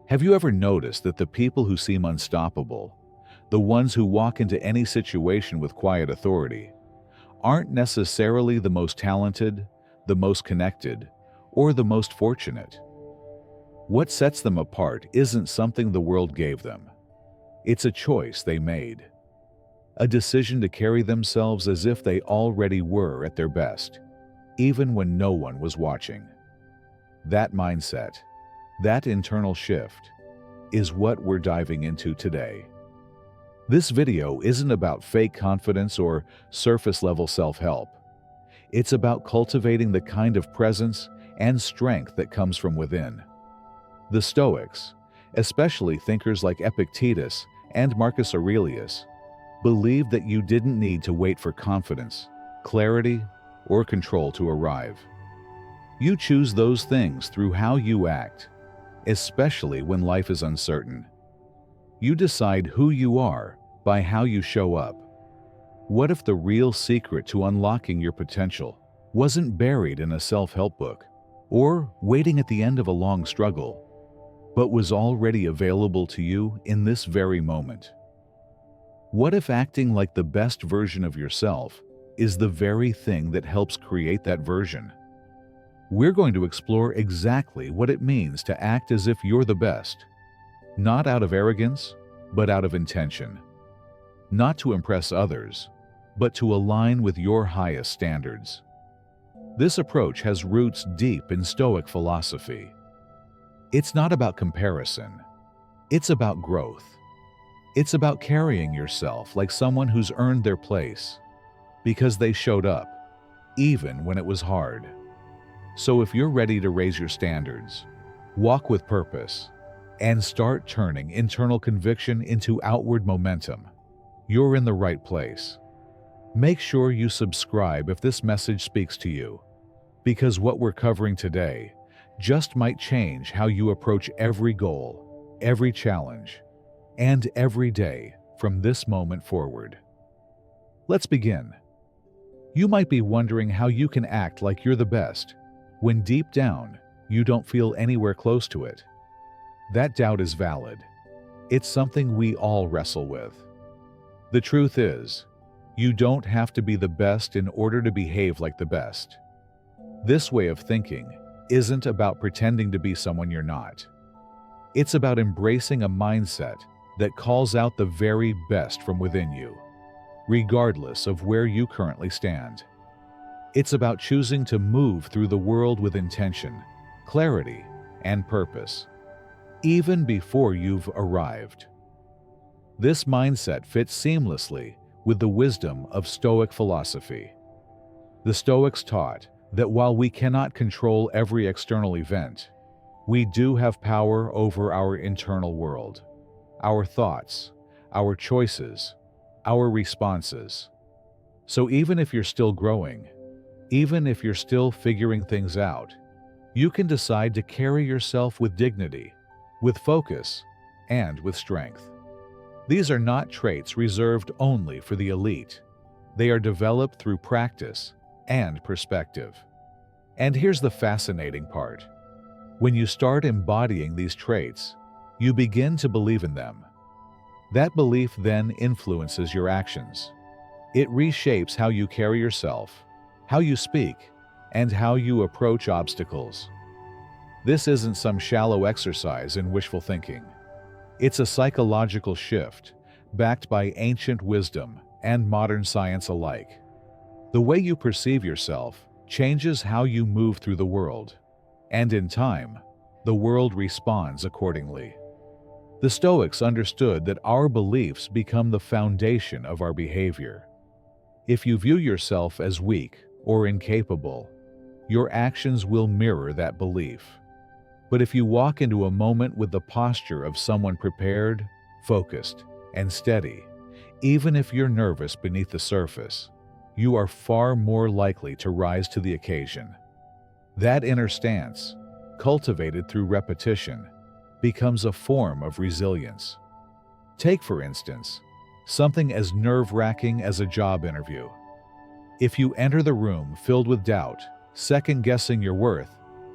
Have you ever noticed that the people who seem unstoppable, the ones who walk into any situation with quiet authority, aren't necessarily the most talented, the most connected, or the most fortunate? What sets them apart isn't something the world gave them. It's a choice they made. A decision to carry themselves as if they already were at their best, even when no one was watching. That mindset, that internal shift, is what we're diving into today. This video isn't about fake confidence or surface-level self-help. It's about cultivating the kind of presence and strength that comes from within. The Stoics, especially thinkers like Epictetus and Marcus Aurelius, believed that you didn't need to wait for confidence, clarity, or control to arrive. You choose those things through how you act, especially when life is uncertain. You decide who you are by how you show up. What if the real secret to unlocking your potential wasn't buried in a self-help book or waiting at the end of a long struggle, but was already available to you in this very moment? What if acting like the best version of yourself is the very thing that helps create that version? We're going to explore exactly what it means to act as if you're the best, not out of arrogance, but out of intention. Not to impress others, but to align with your highest standards. This approach has roots deep in Stoic philosophy. It's not about comparison. It's about growth. It's about carrying yourself like someone who's earned their place because they showed up, even when it was hard. So if you're ready to raise your standards, walk with purpose, and start turning internal conviction into outward momentum, you're in the right place. Make sure you subscribe if this message speaks to you, because what we're covering today just might change how you approach every goal, every challenge, and every day from this moment forward. Let's begin. You might be wondering how you can act like you're the best when deep down you don't feel anywhere close to it. That doubt is valid. It's something we all wrestle with. The truth is, you don't have to be the best in order to behave like the best. This way of thinking isn't about pretending to be someone you're not. It's about embracing a mindset that calls out the very best from within you, regardless of where you currently stand. It's about choosing to move through the world with intention, clarity, and purpose, even before you've arrived. This mindset fits seamlessly with the wisdom of Stoic philosophy. The Stoics taught that while we cannot control every external event, we do have power over our internal world, our thoughts, our choices, our responses. So even if you're still growing, even if you're still figuring things out, you can decide to carry yourself with dignity, with focus, and with strength. These are not traits reserved only for the elite. They are developed through practice and perspective. And here's the fascinating part. When you start embodying these traits, you begin to believe in them. That belief then influences your actions. It reshapes how you carry yourself, how you speak, and how you approach obstacles. This isn't some shallow exercise in wishful thinking. It's a psychological shift backed by ancient wisdom and modern science alike. The way you perceive yourself changes how you move through the world, and in time, the world responds accordingly. The Stoics understood that our beliefs become the foundation of our behavior. If you view yourself as weak or incapable, your actions will mirror that belief. But if you walk into a moment with the posture of someone prepared, focused, and steady, even if you're nervous beneath the surface, you are far more likely to rise to the occasion. That inner stance, cultivated through repetition, becomes a form of resilience. Take, for instance, something as nerve-wracking as a job interview. If you enter the room filled with doubt, second-guessing your worth,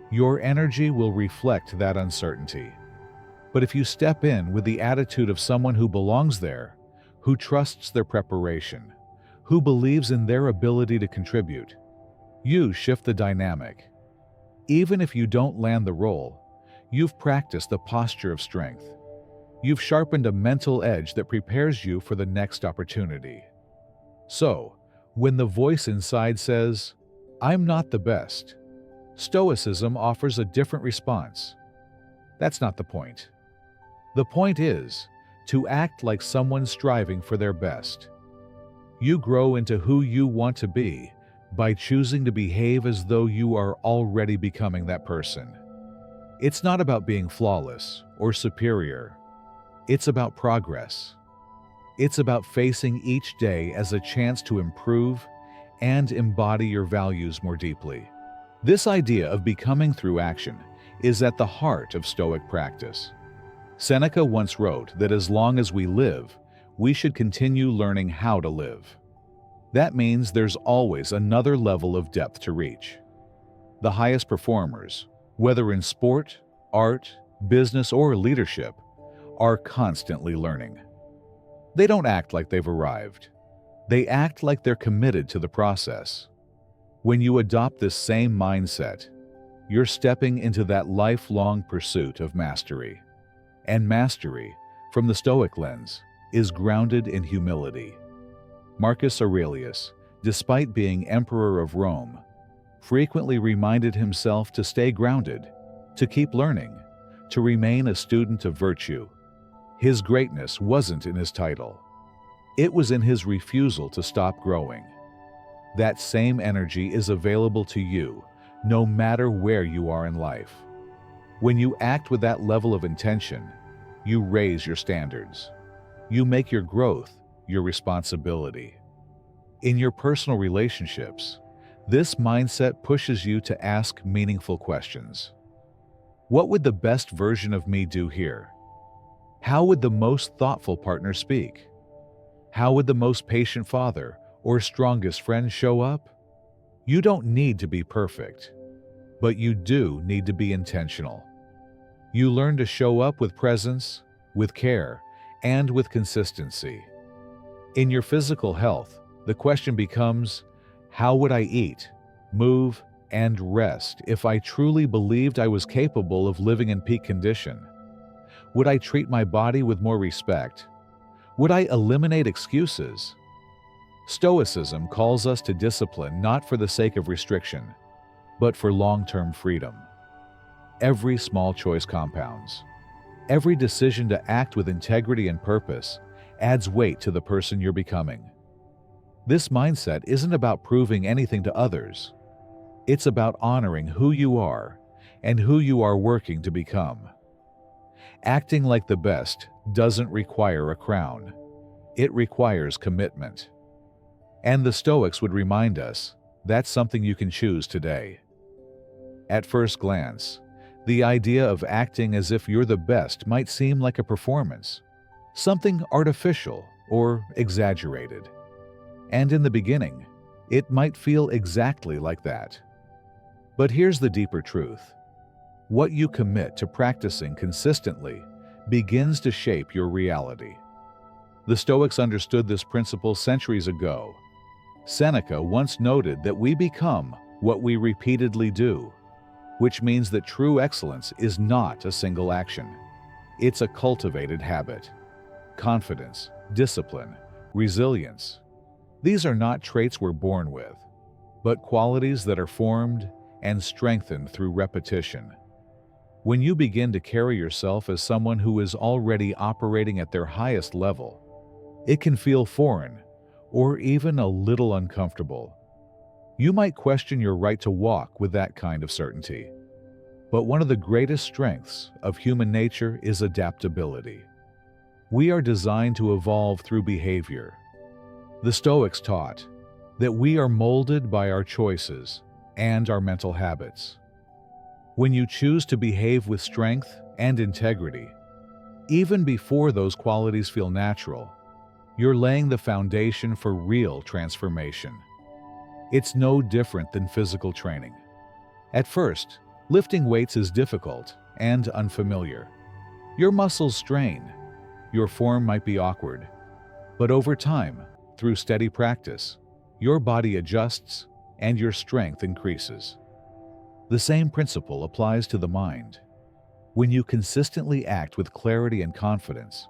your energy will reflect that uncertainty. But if you step in with the attitude of someone who belongs there, who trusts their preparation, who believes in their ability to contribute, you shift the dynamic. Even if you don't land the role, you've practiced the posture of strength. You've sharpened a mental edge that prepares you for the next opportunity. So, when the voice inside says, "I'm not the best," Stoicism offers a different response. That's not the point. The point is to act like someone striving for their best. You grow into who you want to be by choosing to behave as though you are already becoming that person. It's not about being flawless or superior. It's about progress. It's about facing each day as a chance to improve and embody your values more deeply. This idea of becoming through action is at the heart of Stoic practice. Seneca once wrote that as long as we live, we should continue learning how to live. That means there's always another level of depth to reach. The highest performers, whether in sport, art, business, or leadership, are constantly learning. They don't act like they've arrived. They act like they're committed to the process. When you adopt this same mindset, you're stepping into that lifelong pursuit of mastery. And mastery, from the Stoic lens, is grounded in humility. Marcus Aurelius, despite being emperor of Rome, frequently reminded himself to stay grounded, to keep learning, to remain a student of virtue. His greatness wasn't in his title. It was in his refusal to stop growing. That same energy is available to you, no matter where you are in life. When you act with that level of intention, you raise your standards. You make your growth your responsibility. In your personal relationships, this mindset pushes you to ask meaningful questions. What would the best version of me do here? How would the most thoughtful partner speak? How would the most patient father or strongest friend show up? You don't need to be perfect, but you do need to be intentional. You learn to show up with presence, with care, and with consistency. In your physical health, the question becomes, how would I eat, move, and rest if I truly believed I was capable of living in peak condition? Would I treat my body with more respect? Would I eliminate excuses? Stoicism calls us to discipline not for the sake of restriction, but for long-term freedom. Every small choice compounds. Every decision to act with integrity and purpose adds weight to the person you're becoming. This mindset isn't about proving anything to others. It's about honoring who you are and who you are working to become. Acting like the best doesn't require a crown. It requires commitment. And the Stoics would remind us that's something you can choose today. At first glance, the idea of acting as if you're the best might seem like a performance, something artificial or exaggerated. And in the beginning, it might feel exactly like that. But here's the deeper truth. What you commit to practicing consistently begins to shape your reality. The Stoics understood this principle centuries ago. Seneca once noted that we become what we repeatedly do, which means that true excellence is not a single action. It's a cultivated habit. Confidence, discipline, resilience. These are not traits we're born with, but qualities that are formed and strengthened through repetition. When you begin to carry yourself as someone who is already operating at their highest level, it can feel foreign or even a little uncomfortable. You might question your right to walk with that kind of certainty. But one of the greatest strengths of human nature is adaptability. We are designed to evolve through behavior. The Stoics taught that we are molded by our choices and our mental habits. When you choose to behave with strength and integrity, even before those qualities feel natural, you're laying the foundation for real transformation. It's no different than physical training. At first, lifting weights is difficult and unfamiliar. Your muscles strain, your form might be awkward, but over time, through steady practice, your body adjusts and your strength increases. The same principle applies to the mind. When you consistently act with clarity and confidence,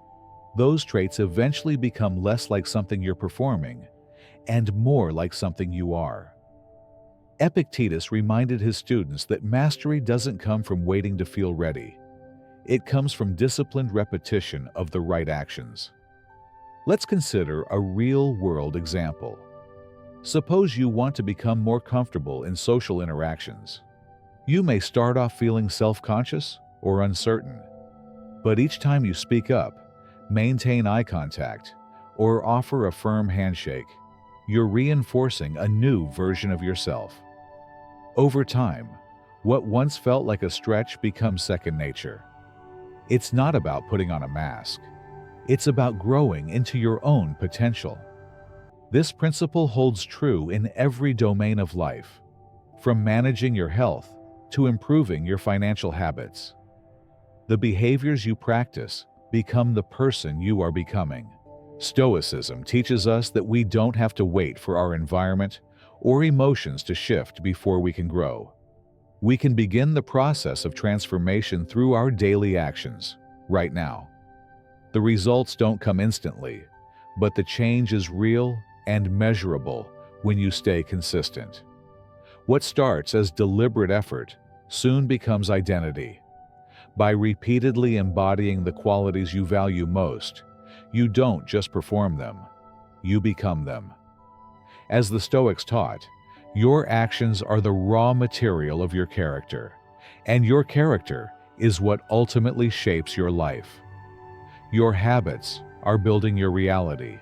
those traits eventually become less like something you're performing and more like something you are. Epictetus reminded his students that mastery doesn't come from waiting to feel ready. It comes from disciplined repetition of the right actions. Let's consider a real-world example. Suppose you want to become more comfortable in social interactions. You may start off feeling self-conscious or uncertain, but each time you speak up, maintain eye contact, or offer a firm handshake, you're reinforcing a new version of yourself. Over time, what once felt like a stretch becomes second nature. It's not about putting on a mask. It's about growing into your own potential. This principle holds true in every domain of life, from managing your health to improving your financial habits. The behaviors you practice become the person you are becoming. Stoicism teaches us that we don't have to wait for our environment or emotions to shift before we can grow. We can begin the process of transformation through our daily actions, right now. The results don't come instantly, but the change is real and measurable when you stay consistent. What starts as deliberate effort soon becomes identity. By repeatedly embodying the qualities you value most, you don't just perform them, you become them. As the Stoics taught, your actions are the raw material of your character, and your character is what ultimately shapes your life. Your habits are building your reality,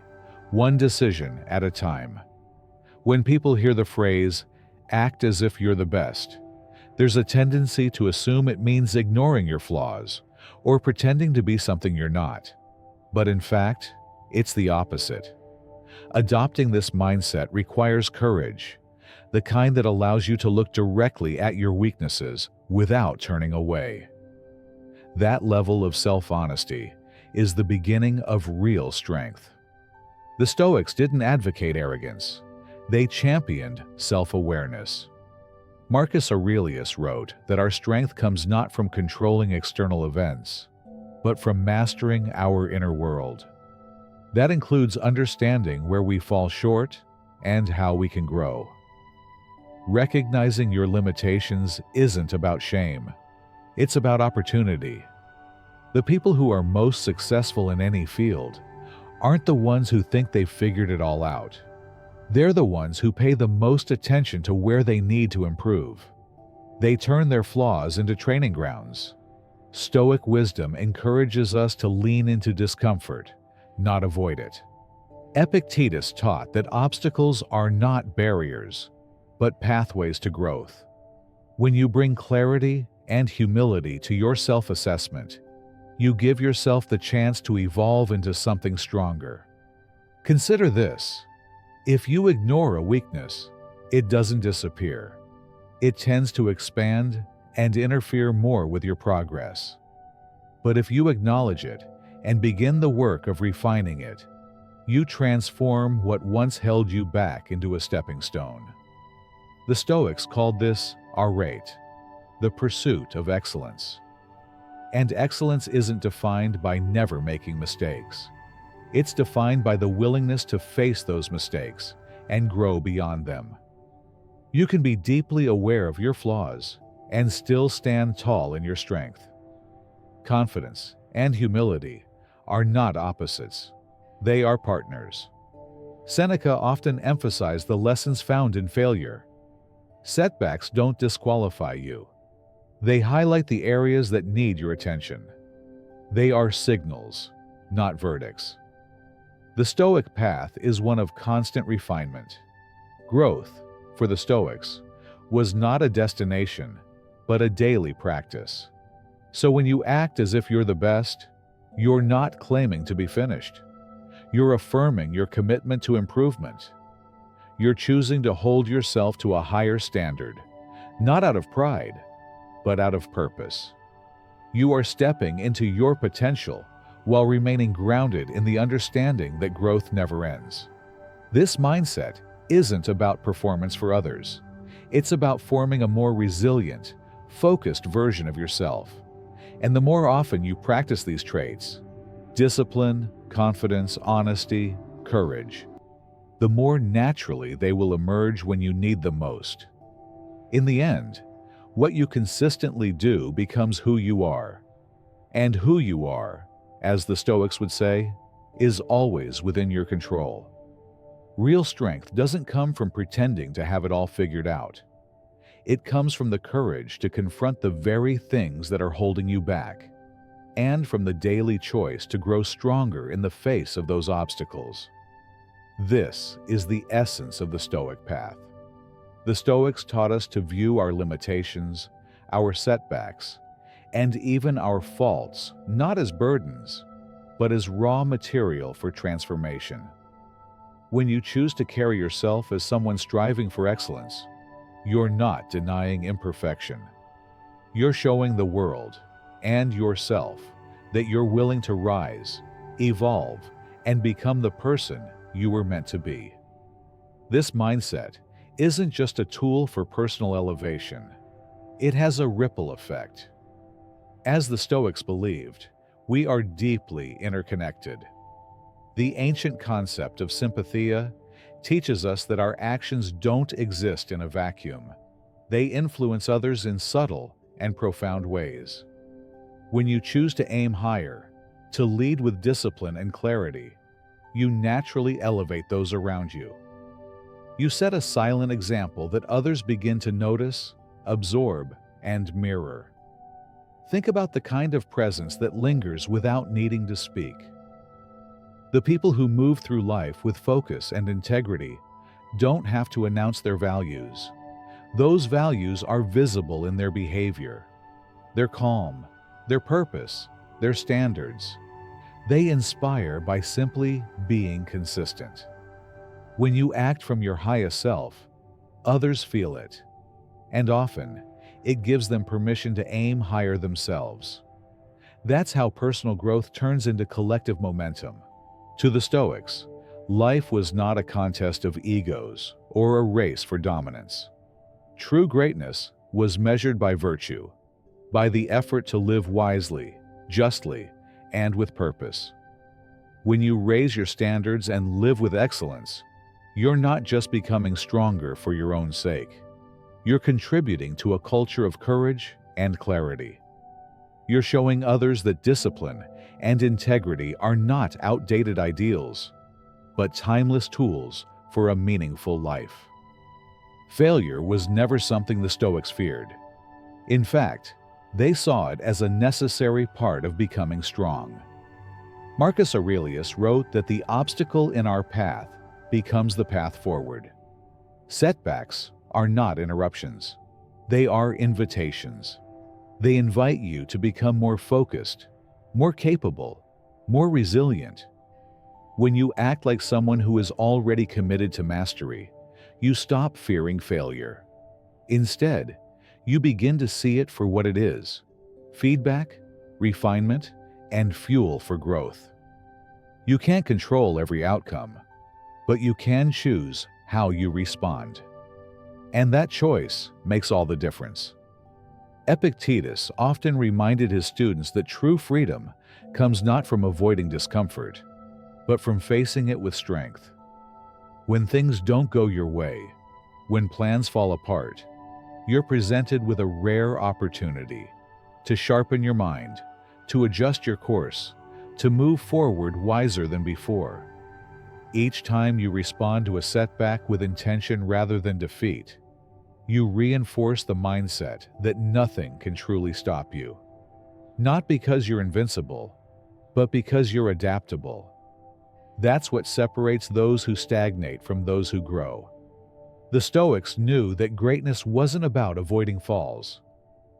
one decision at a time. When people hear the phrase, "act as if you're the best," there's a tendency to assume it means ignoring your flaws or pretending to be something you're not. But in fact, it's the opposite. Adopting this mindset requires courage, the kind that allows you to look directly at your weaknesses without turning away. That level of self-honesty is the beginning of real strength. The Stoics didn't advocate arrogance. They championed self-awareness. Marcus Aurelius wrote that our strength comes not from controlling external events, but from mastering our inner world. That includes understanding where we fall short and how we can grow. Recognizing your limitations isn't about shame. It's about opportunity. The people who are most successful in any field aren't the ones who think they've figured it all out. They're the ones who pay the most attention to where they need to improve. They turn their flaws into training grounds. Stoic wisdom encourages us to lean into discomfort, not avoid it. Epictetus taught that obstacles are not barriers, but pathways to growth. When you bring clarity and humility to your self-assessment, you give yourself the chance to evolve into something stronger. Consider this. If you ignore a weakness, it doesn't disappear. It tends to expand and interfere more with your progress. But if you acknowledge it and begin the work of refining it, you transform what once held you back into a stepping stone. The Stoics called this arete, the pursuit of excellence. And excellence isn't defined by never making mistakes. It's defined by the willingness to face those mistakes and grow beyond them. You can be deeply aware of your flaws and still stand tall in your strength. Confidence and humility are not opposites. They are partners. Seneca often emphasized the lessons found in failure. Setbacks don't disqualify you. They highlight the areas that need your attention. They are signals, not verdicts. The Stoic path is one of constant refinement. Growth, for the Stoics, was not a destination, but a daily practice. So when you act as if you're the best, you're not claiming to be finished. You're affirming your commitment to improvement. You're choosing to hold yourself to a higher standard, not out of pride, but out of purpose. You are stepping into your potential while remaining grounded in the understanding that growth never ends. This mindset isn't about performance for others. It's about forming a more resilient, focused version of yourself. And the more often you practice these traits, discipline, confidence, honesty, courage, the more naturally they will emerge when you need them most. In the end, what you consistently do becomes who you are. And who you are, as the Stoics would say, is always within your control. Real strength doesn't come from pretending to have it all figured out. It comes from the courage to confront the very things that are holding you back, and from the daily choice to grow stronger in the face of those obstacles. This is the essence of the Stoic path. The Stoics taught us to view our limitations, our setbacks, and even our faults not as burdens, but as raw material for transformation. When you choose to carry yourself as someone striving for excellence, you're not denying imperfection. You're showing the world and yourself that you're willing to rise, evolve, and become the person you were meant to be. This mindset isn't just a tool for personal elevation. It has a ripple effect. As the Stoics believed, we are deeply interconnected. The ancient concept of sympathia teaches us that our actions don't exist in a vacuum. They influence others in subtle and profound ways. When you choose to aim higher, to lead with discipline and clarity, you naturally elevate those around you. You set a silent example that others begin to notice, absorb, and mirror. Think about the kind of presence that lingers without needing to speak. The people who move through life with focus and integrity don't have to announce their values. Those values are visible in their behavior, their calm, their purpose, their standards. They inspire by simply being consistent. When you act from your highest self, others feel it, and often it gives them permission to aim higher themselves. That's how personal growth turns into collective momentum. To the Stoics, life was not a contest of egos or a race for dominance. True greatness was measured by virtue, by the effort to live wisely, justly, and with purpose. When you raise your standards and live with excellence, you're not just becoming stronger for your own sake. You're contributing to a culture of courage and clarity. You're showing others that discipline and integrity are not outdated ideals, but timeless tools for a meaningful life. Failure was never something the Stoics feared. In fact, they saw it as a necessary part of becoming strong. Marcus Aurelius wrote that the obstacle in our path becomes the path forward. Setbacks are not interruptions. They are invitations. They invite you to become more focused, more capable, more resilient. When you act like someone who is already committed to mastery, you stop fearing failure. Instead, you begin to see it for what it is: feedback, refinement, and fuel for growth. You can't control every outcome, but you can choose how you respond. And that choice makes all the difference. Epictetus often reminded his students that true freedom comes not from avoiding discomfort, but from facing it with strength. When things don't go your way, when plans fall apart, you're presented with a rare opportunity to sharpen your mind, to adjust your course, to move forward wiser than before. Each time you respond to a setback with intention rather than defeat, you reinforce the mindset that nothing can truly stop you. Not because you're invincible, but because you're adaptable. That's what separates those who stagnate from those who grow. The Stoics knew that greatness wasn't about avoiding falls.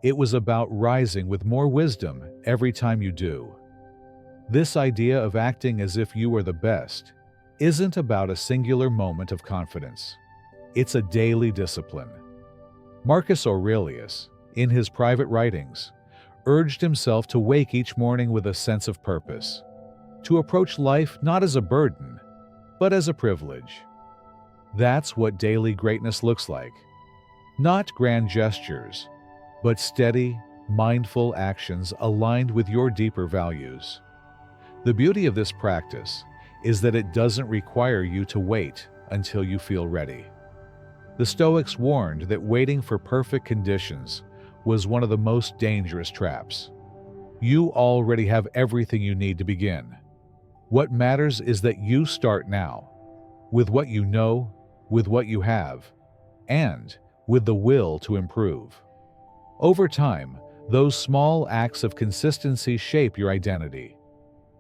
It was about rising with more wisdom every time you do. This idea of acting as if you are the best isn't about a singular moment of confidence. It's a daily discipline. Marcus Aurelius, in his private writings, urged himself to wake each morning with a sense of purpose, to approach life not as a burden, but as a privilege. That's what daily greatness looks like. Not grand gestures, but steady, mindful actions aligned with your deeper values. The beauty of this practice is that it doesn't require you to wait until you feel ready. The Stoics warned that waiting for perfect conditions was one of the most dangerous traps. You already have everything you need to begin. What matters is that you start now, with what you know, with what you have, and with the will to improve. Over time, those small acts of consistency shape your identity.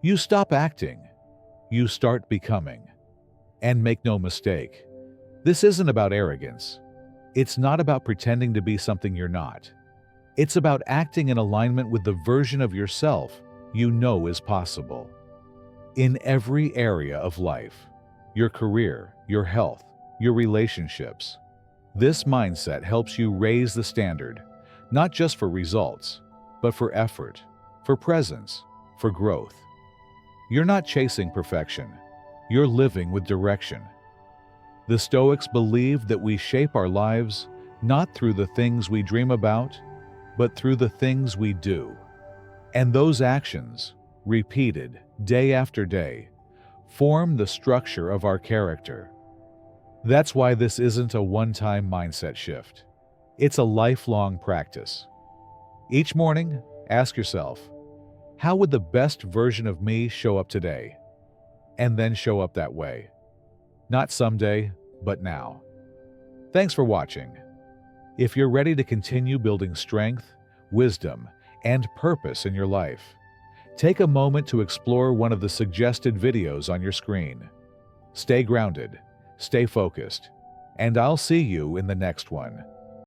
You stop acting, you start becoming. And make no mistake, this isn't about arrogance. It's not about pretending to be something you're not. It's about acting in alignment with the version of yourself you know is possible. In every area of life, your career, your health, your relationships, this mindset helps you raise the standard, not just for results, but for effort, for presence, for growth. You're not chasing perfection. You're living with direction. The Stoics believed that we shape our lives not through the things we dream about, but through the things we do. And those actions, repeated day after day, form the structure of our character. That's why this isn't a one-time mindset shift. It's a lifelong practice. Each morning, ask yourself, how would the best version of me show up today? And then show up that way. Not someday, but now. Thanks for watching. If you're ready to continue building strength, wisdom, and purpose in your life, take a moment to explore one of the suggested videos on your screen. Stay grounded, stay focused, and I'll see you in the next one.